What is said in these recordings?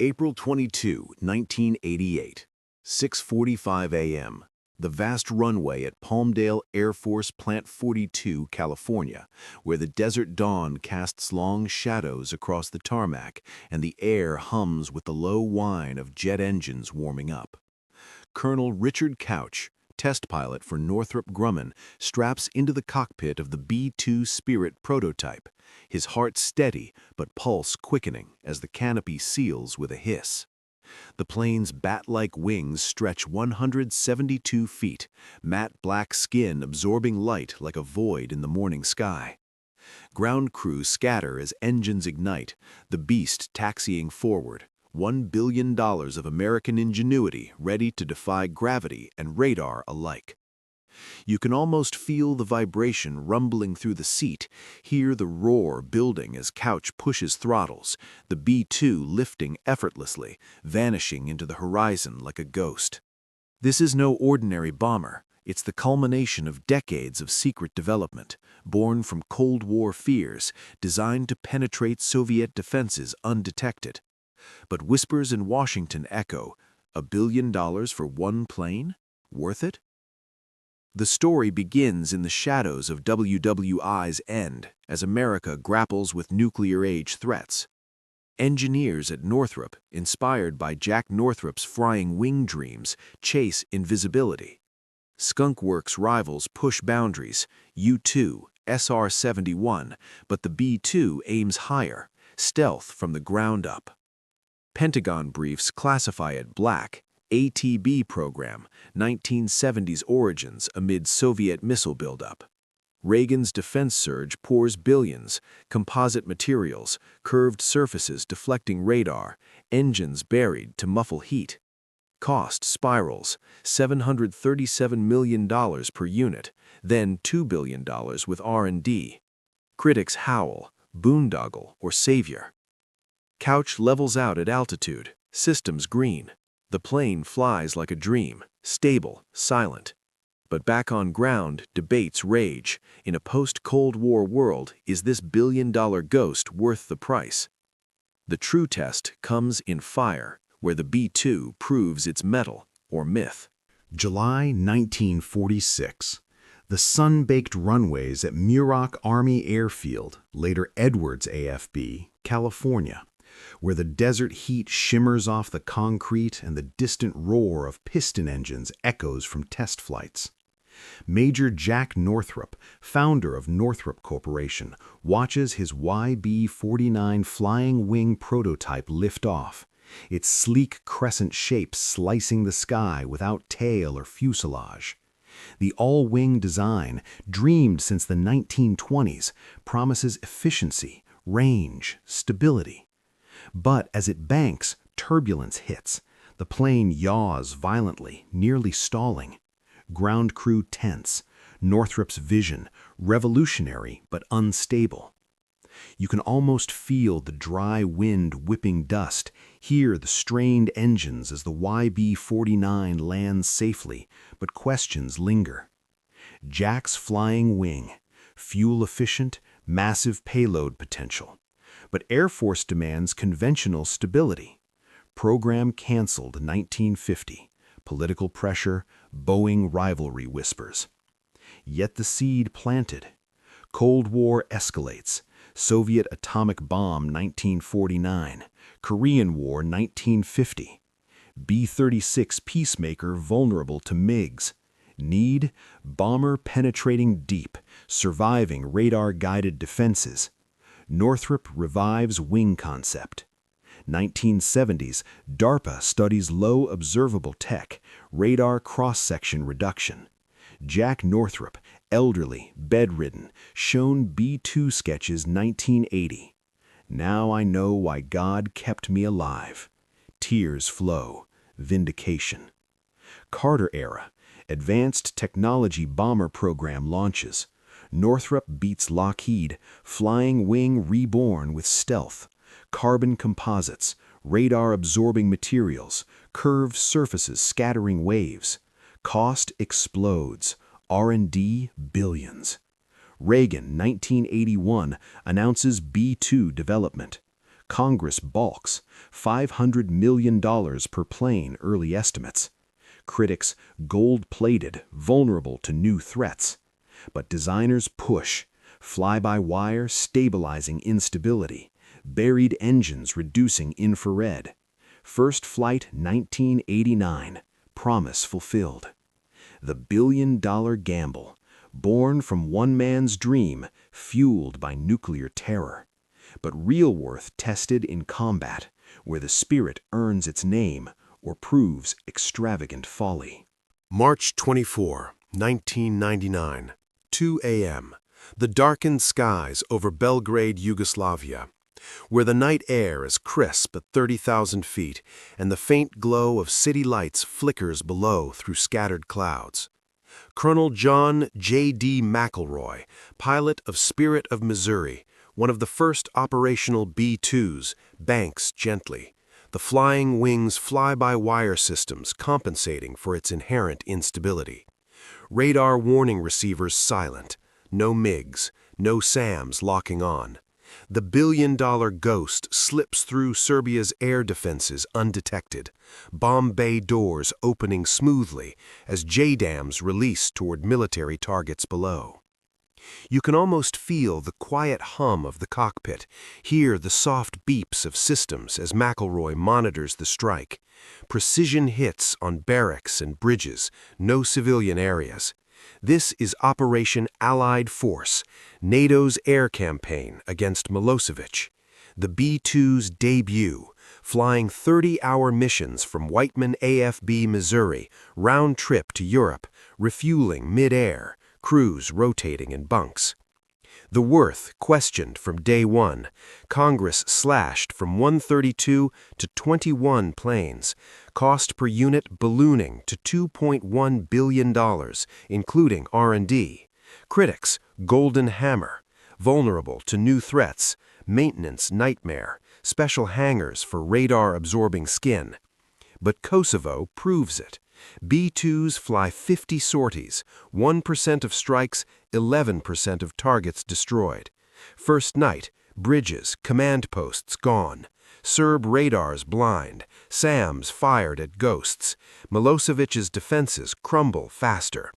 April 22, 1988, 6:45 a.m. The vast runway at Palmdale Air Force Plant 42, California, where the desert dawn casts long shadows across the tarmac and the air hums with the low whine of jet engines warming up. Colonel Richard Couch, test pilot for Northrop Grumman, straps into the cockpit of the B-2 Spirit prototype, his heart steady but pulse quickening as the canopy seals with a hiss. The plane's bat-like wings stretch 172 feet, matte black skin absorbing light like a void in the morning sky. Ground crew scatter as engines ignite, the beast taxiing forward, $1 billion of American ingenuity ready to defy gravity and radar alike. You can almost feel the vibration rumbling through the seat, hear the roar building as Couch pushes throttles, the B-2 lifting effortlessly, vanishing into the horizon like a ghost. This is no ordinary bomber. It's the culmination of decades of secret development, born from Cold War fears, designed to penetrate Soviet defenses undetected. But whispers in Washington echo, $1 billion for one plane? Worth it? The story begins in the shadows of WWI's end as America grapples with nuclear-age threats. Engineers at Northrop, inspired by Jack Northrop's flying wing dreams, chase invisibility. Skunk Works rivals push boundaries, U-2, SR-71, but the B-2 aims higher, stealth from the ground up. Pentagon briefs classify it black, ATB program, 1970s origins amid Soviet missile buildup. Reagan's defense surge pours billions, composite materials, curved surfaces deflecting radar, engines buried to muffle heat. Cost spirals, $737 million per unit, then $2 billion with R&D. Critics howl, boondoggle or savior. Couch levels out at altitude, systems green. The plane flies like a dream, stable, silent. But back on ground, debates rage. In a post-Cold War world, is this billion-dollar ghost worth the price? The true test comes in fire, where the B-2 proves its metal or myth. July 1946. The sun-baked runways at Muroc Army Airfield, later Edwards AFB, California, where the desert heat shimmers off the concrete and the distant roar of piston engines echoes from test flights. Major Jack Northrop, founder of Northrop Corporation, watches his YB-49 flying wing prototype lift off, its sleek crescent shape slicing the sky without tail or fuselage. The all-wing design, dreamed since the 1920s, promises efficiency, range, stability. But as it banks, turbulence hits. The plane yaws violently, nearly stalling. Ground crew tense. Northrop's vision, revolutionary but unstable. You can almost feel the dry wind whipping dust, hear the strained engines as the YB-49 lands safely, but questions linger. Jack's flying wing, fuel-efficient, massive payload potential. But Air Force demands conventional stability. Program canceled 1950. Political pressure, Boeing rivalry whispers. Yet the seed planted. Cold War escalates. Soviet atomic bomb 1949. Korean War 1950. B-36 peacemaker vulnerable to MiGs. Need? Bomber penetrating deep, surviving radar-guided defenses. Northrop revives wing concept. 1970s, DARPA studies low observable tech, radar cross-section reduction. Jack Northrop, elderly, bedridden, shown B-2 sketches 1980. Now I know why God kept me alive. Tears flow. Vindication. Carter era, advanced technology bomber program launches. Northrop beats Lockheed, flying wing reborn with stealth, carbon composites, radar-absorbing materials, curved surfaces scattering waves. Cost explodes, R&D billions. Reagan, 1981, announces B-2 development. Congress balks, $500 million per plane, early estimates. Critics, gold-plated, vulnerable to new threats. But designers push, fly-by-wire stabilizing instability, buried engines reducing infrared. First flight 1989, promise fulfilled. The billion-dollar gamble, born from one man's dream, fueled by nuclear terror. But real worth tested in combat, where the spirit earns its name or proves extravagant folly. March 24, 1999, 2 a.m. The darkened skies over Belgrade, Yugoslavia, where the night air is crisp at 30,000 feet and the faint glow of city lights flickers below through scattered clouds. Colonel John J.D. McElroy, pilot of Spirit of Missouri, one of the first operational B-2s, banks gently, the flying wings fly-by-wire systems compensating for its inherent instability. Radar warning receivers silent, no MiGs, no SAMs locking on. The billion-dollar ghost slips through Serbia's air defenses undetected, bomb bay doors opening smoothly as JDAMs release toward military targets below. You can almost feel the quiet hum of the cockpit, hear the soft beeps of systems as McElroy monitors the strike. Precision hits on barracks and bridges, no civilian areas. This is Operation Allied Force, NATO's air campaign against Milosevic. The B-2's debut, flying 30-hour missions from Whiteman AFB, Missouri, round trip to Europe, refueling mid-air, crews rotating in bunks. The worth questioned from day one, Congress slashed from 132 to 21 planes, cost per unit ballooning to $2.1 billion, including R&D. Critics, golden hammer, vulnerable to new threats, maintenance nightmare, special hangars for radar-absorbing skin. But Kosovo proves it. B-2s fly 50 sorties, 1% of strikes, 11% of targets destroyed. First night, bridges, command posts gone. Serb radars blind, SAMs fired at ghosts. Milosevic's defenses crumble faster.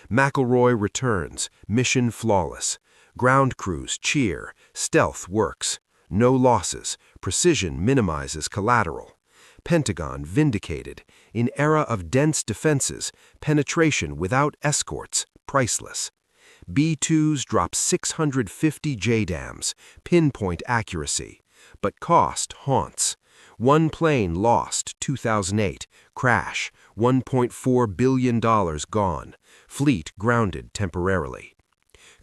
McElroy returns, mission flawless. Ground crews cheer, stealth works. No losses, precision minimizes collateral. Pentagon vindicated. In era of dense defenses, penetration without escorts, priceless. B-2s drop 650 JDAMs, pinpoint accuracy. But cost haunts. One plane lost, 2008, crash, $1.4 billion gone. Fleet grounded temporarily.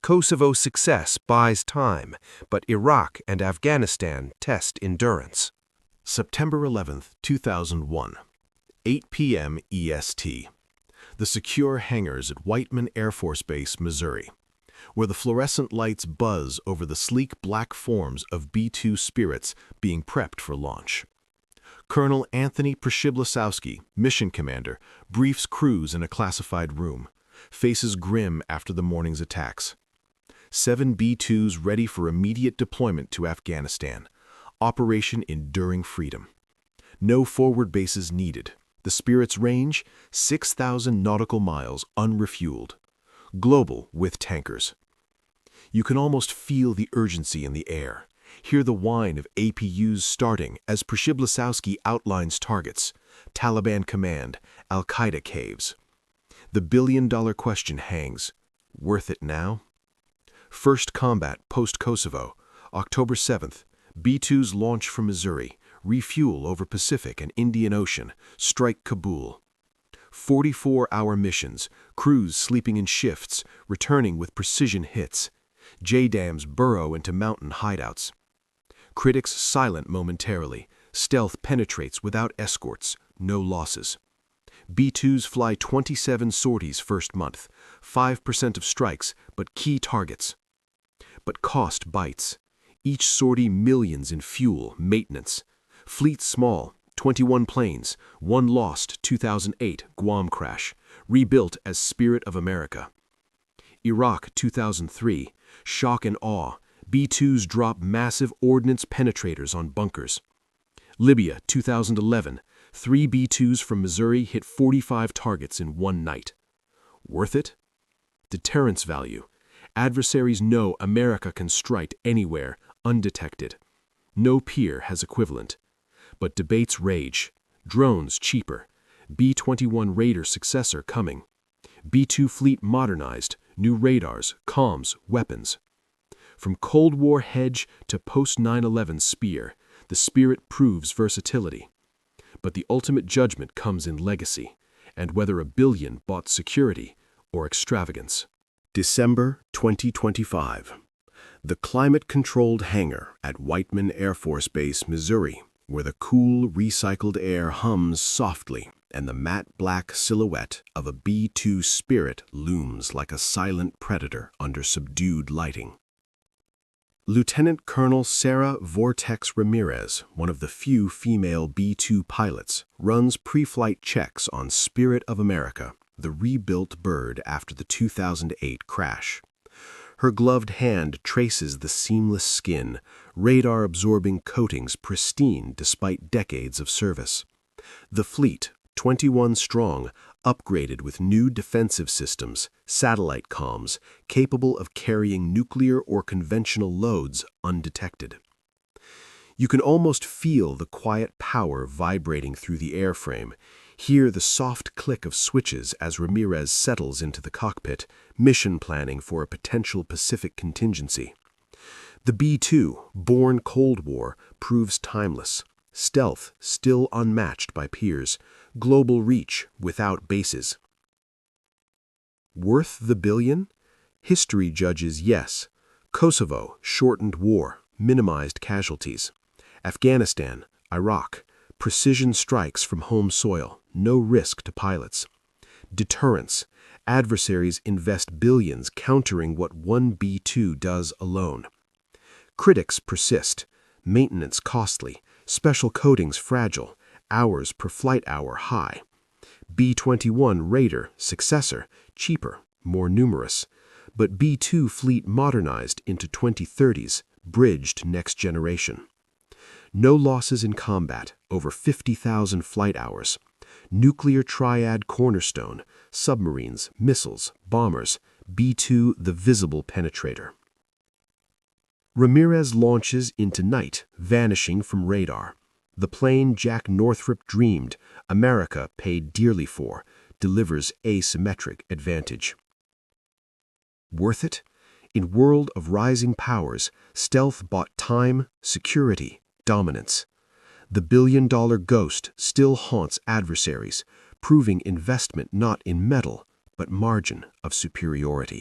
Kosovo success buys time, but Iraq and Afghanistan test endurance. September 11, 2001, 8 p.m. EST. The secure hangars at Whiteman Air Force Base, Missouri, where the fluorescent lights buzz over the sleek black forms of B-2 Spirits being prepped for launch. Colonel Anthony Przybylowski, mission commander, briefs crews in a classified room, faces grim after the morning's attacks. 7 B-2s ready for immediate deployment to Afghanistan. Operation Enduring Freedom. No forward bases needed. The Spirit's range, 6,000 nautical miles unrefueled. Global with tankers. You can almost feel the urgency in the air. Hear the whine of APUs starting as Przybylowski outlines targets. Taliban command, Al-Qaeda caves. The billion-dollar question hangs. Worth it now? First combat post-Kosovo, October 7th. B-2s launch from Missouri, refuel over Pacific and Indian Ocean, strike Kabul. 44-hour missions, crews sleeping in shifts, returning with precision hits. JDAMs burrow into mountain hideouts. Critics silent momentarily, stealth penetrates without escorts, no losses. B-2s fly 27 sorties first month, 5% of strikes, but key targets. But cost bites. Each sortie millions in fuel, maintenance. Fleet small, 21 planes, one lost 2008 Guam crash, rebuilt as Spirit of America. Iraq 2003, shock and awe, B-2s drop massive ordnance penetrators on bunkers. Libya, 2011, 3 B-2s from Missouri hit 45 targets in one night. Worth it? Deterrence value. Adversaries know America can strike anywhere, undetected. No peer has equivalent. But debates rage. Drones cheaper. B-21 Raider successor coming. B-2 fleet modernized, new radars, comms, weapons. From Cold War hedge to post-9/11 spear, the Spirit proves versatility. But the ultimate judgment comes in legacy, and whether $1 billion bought security or extravagance. December 2025. The climate-controlled hangar at Whiteman Air Force Base, Missouri, where the cool, recycled air hums softly and the matte black silhouette of a B-2 Spirit looms like a silent predator under subdued lighting. Lieutenant Colonel Sarah Vortex Ramirez, one of the few female B-2 pilots, runs pre-flight checks on Spirit of America, the rebuilt bird after the 2008 crash. Her gloved hand traces the seamless skin, radar-absorbing coatings pristine despite decades of service. The fleet, 21 strong, upgraded with new defensive systems, satellite comms, capable of carrying nuclear or conventional loads undetected. You can almost feel the quiet power vibrating through the airframe, hear the soft click of switches as Ramirez settles into the cockpit, mission planning for a potential Pacific contingency. The B-2, born Cold War, proves timeless. Stealth still unmatched by peers, global reach without bases. Worth the $1 billion? History judges yes. Kosovo, shortened war, minimized casualties. Afghanistan, Iraq, precision strikes from home soil, no risk to pilots. Deterrence, adversaries invest billions countering what one B-2 does alone. Critics persist, maintenance costly, special coatings fragile, hours per flight hour high. B-21 Raider, successor, cheaper, more numerous, but B-2 fleet modernized into 2030s, bridged next generation. No losses in combat, over 50,000 flight hours. Nuclear triad cornerstone, submarines, missiles, bombers, B-2 the visible penetrator. Ramirez launches into night, vanishing from radar. The plane Jack Northrop dreamed, America paid dearly for, delivers asymmetric advantage. Worth it? In world of rising powers, stealth bought time, security, dominance. The billion-dollar ghost still haunts adversaries, proving investment not in metal, but margin of superiority.